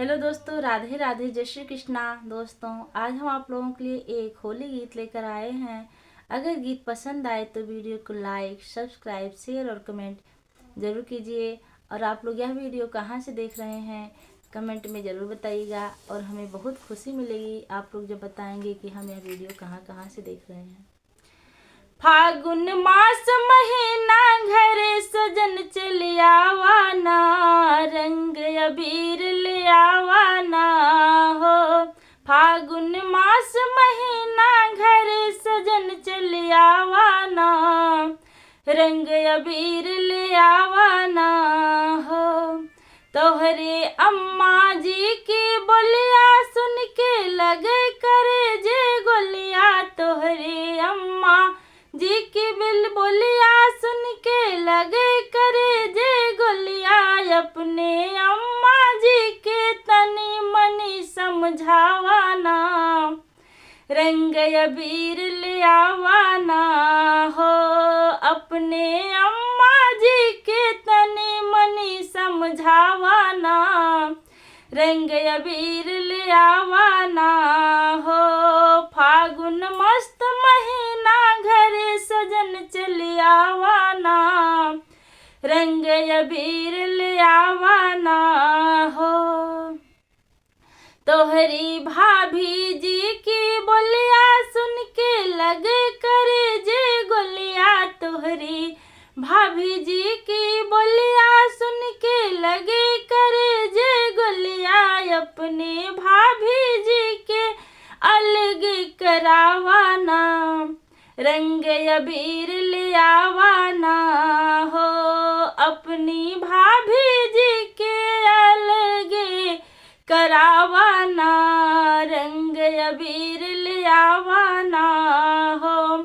Hello दोस्तों, राधे राधे, जय श्री कृष्णा। दोस्तों, आज हम आप लोगों के लिए एक होली गीत लेकर आए हैं। अगर गीत पसंद आए तो वीडियो को लाइक, सब्सक्राइब, शेयर और कमेंट ज़रूर कीजिए। और आप लोग यह वीडियो कहाँ से देख रहे हैं कमेंट में ज़रूर बताइएगा, और हमें बहुत खुशी मिलेगी आप लोग जब बताएंगे कि हम यह वीडियो कहाँ कहाँ से देख रहे हैं। फागुन मास महीना घरे सजन चली आवाना, रंग अबीर ले आवाना हो। फागुन मास महीना घरे सजन चली आवाना, रंग अबीर ले आवाना हो। तोहरे अम्मा जी की बोलिया सुन के लगे करे जे गोलिया, तोहरे अम्मा जी की बिल बोलिया सुन के लगे करे जे गोलिया। अपने अम्मा जी के तनी मनी समझावाना, रंग अबीर ले आवाना हो। अपने अम्मा जी के तनी मनी समझावाना, रंग अबीर ले आवाना हो। फागुन मस्त महीना घरे सजन चली आवाना, रंग अबीर ले आवाना हो। तोहरी भाभी जी की बोलिया सुन के लगे करे जे गोलिया, तोहरी भाभी जी की बोलिया सुन के लगे करे जे गोलिया। अपने भाभी जी के अलग करावाना, रंग अबीर ले आवाना हो। अपनी भाभी जी के अलग करावाना, रंग अबीर ले आवाना हो।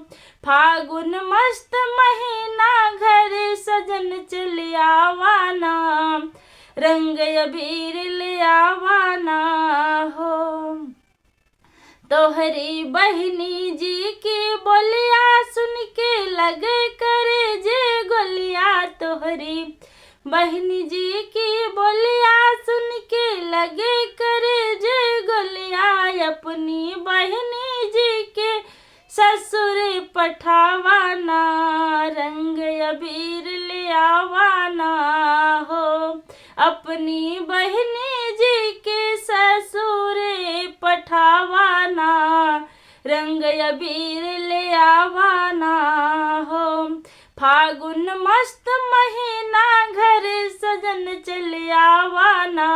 फागुन मस्त महीना घरे सजन चली आवाना, रंग अबीर ले आवाना हो। तोहरी बहनी जी की बोलिया सुन के लगे करे जे गोलिया, तोहरी बहनी जी की बोलिया सुन के लगे करे जे गोलिया। अपनी बहनी जी के ससुर पठावाना, रंग अबीर ले आवाना हो। अपनी बहनी जी के ससुर पठावाना, रंग अबीर ले आवाना हो। फागुन मस्त महीना घरे सजन चली आवाना,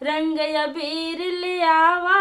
रंग अबीर ले आवाना।